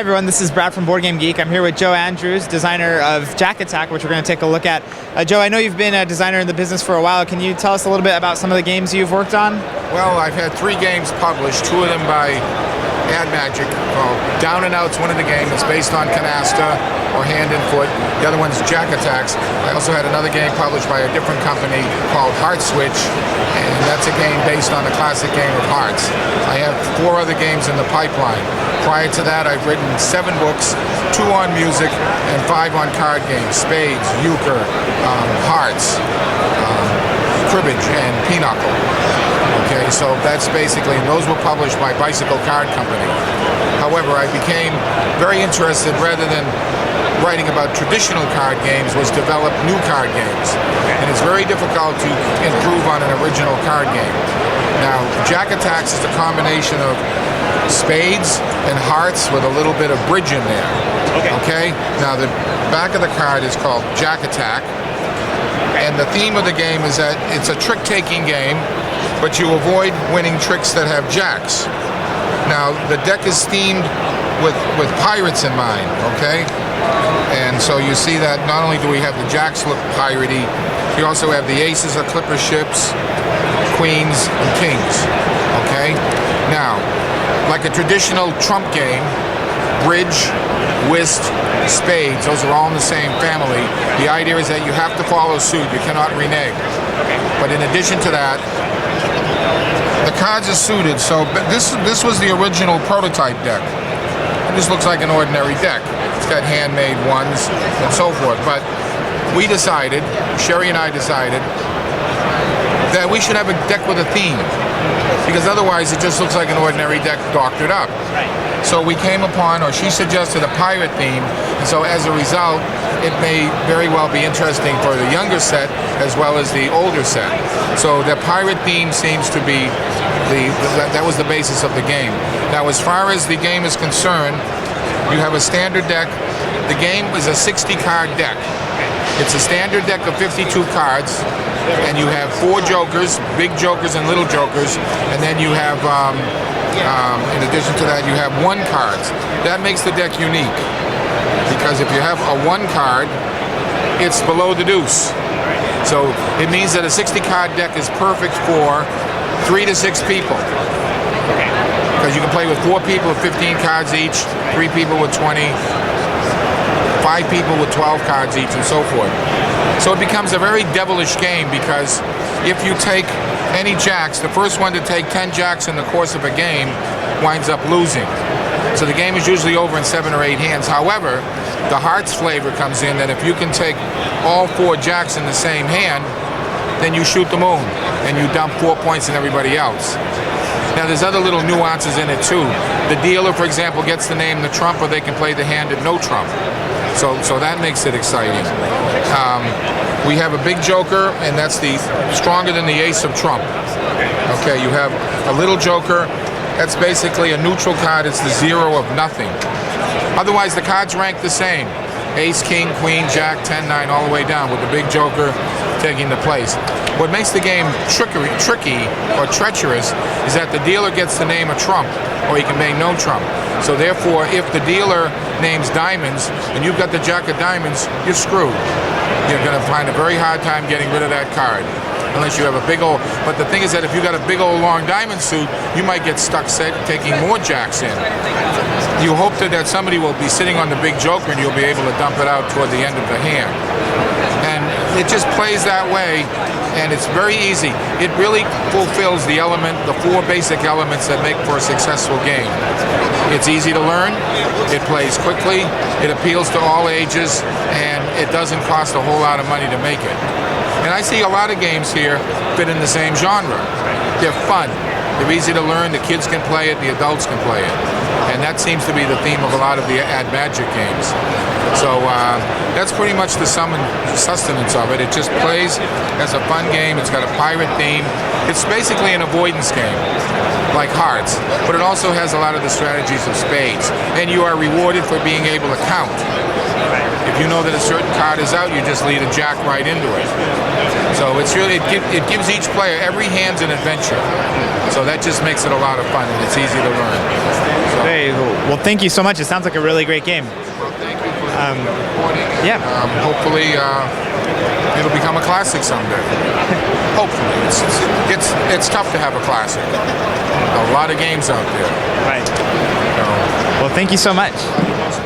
everyone, this is Brad from Board Game Geek. I'm here with Joe Andrews, designer of Jack Attack, which we're going to take a look at. Joe, I know you've been a designer in the business for a while. Can you tell us a little bit about some of the games you've worked on? Well, I've had 3 games published, 2 of them by Ad Magic. Down and Out's one of the games. It's based on canasta or hand and foot. The other one's Jack Attacks. I also had another game published by a different company called Heart Switch, and that's a game based on the classic game of Hearts. I have 4 other games in the pipeline. Prior to that, I've written 7 books, 2 on music and 5 on card games: spades, euchre, hearts, cribbage, and pinochle. Okay, so that's basically, and those were published by Bicycle Card Company. However, I became very interested, rather than writing about traditional card games, was develop new card games. And it's very difficult to improve on an original card game. Now, Jack Attacks is a combination of spades and hearts with a little bit of bridge in there. Okay? Now, the back of the card is called Jack Attack. And the theme of the game is that it's a trick-taking game, but you avoid winning tricks that have jacks. Now, the deck is themed with pirates in mind, okay? And so you see that not only do we have the jacks look piratey, we also have the aces of clipper ships, queens, and kings, okay? Now, like a traditional trump game, bridge, whist, spades, those are all in the same family. The idea is that you have to follow suit. You cannot renege. But in addition to that, the cards are suited. So this was the original prototype deck. And this looks like an ordinary deck. It's got handmade ones and so forth. But we decided, Sherry and I decided, that we should have a deck with a theme. Because otherwise it just looks like an ordinary deck doctored up. So we came upon, or she suggested, a pirate theme, and so as a result, it may very well be interesting for the younger set as well as the older set. So the pirate theme seems to be that was the basis of the game. Now, as far as the game is concerned, you have a standard deck. The game is a 60-card deck. It's a standard deck of 52 cards, and you have 4 jokers, big jokers and little jokers, and then you have, in addition to that, you have 1 cards. That makes the deck unique, because if you have a 1 card, it's below the deuce. So it means that a 60-card deck is perfect for 3 to 6 people. Because you can play with 4 people with 15 cards each, 3 people with 20, 5 people with 12 cards each, and so forth. So it becomes a very devilish game, because if you take any jacks, the first one to take 10 jacks in the course of a game winds up losing. So the game is usually over in 7 or 8 hands. However, the hearts flavor comes in, that if you can take all 4 jacks in the same hand, then you shoot the moon and you dump 4 points in everybody else. Now, there's other little nuances in it too. The dealer, for example, gets to name the trump, or they can play the hand at no trump. So that makes it exciting. We have a big joker, and that's stronger than the ace of trump. Okay, you have a little joker. That's basically a neutral card. It's the 0 of nothing. Otherwise, the cards rank the same. Ace, king, queen, jack, 10, 9, all the way down, with the big joker taking the place. What makes the game tricky or treacherous is that the dealer gets to name a trump, or he can name no trump. So therefore, if the dealer names diamonds and you've got the jack of diamonds, you're screwed. You're going to find a very hard time getting rid of that card, unless you have a big old. But the thing is that if you've got a big old long diamond suit, you might get stuck taking more jacks in. You hope that somebody will be sitting on the big joker and you'll be able to dump it out toward the end of the hand. And it just plays that way, and it's very easy. It really fulfills the 4 basic elements that make for a successful game. It's easy to learn, it plays quickly, it appeals to all ages, and it doesn't cost a whole lot of money to make it. And I see a lot of games here fit in the same genre. They're fun, they're easy to learn, the kids can play it, the adults can play it. And that seems to be the theme of a lot of the Ad Magic games. So that's pretty much the sum and sustenance of it. It just plays as a fun game. It's got a pirate theme. It's basically an avoidance game, like hearts, but it also has a lot of the strategies of spades. And you are rewarded for being able to count. If you know that a certain card is out, you just lead a jack right into it. So it's really, it gives each player, every hand's an adventure. So that just makes it a lot of fun, and it's easy to learn. So, Very cool. Well, thank you so much. It sounds like a really great game. well, thank you for reporting. And, yeah. Hopefully, it'll become a classic someday. Hopefully, it's tough to have a classic. A lot of games out there. Right. So, Well, thank you so much. most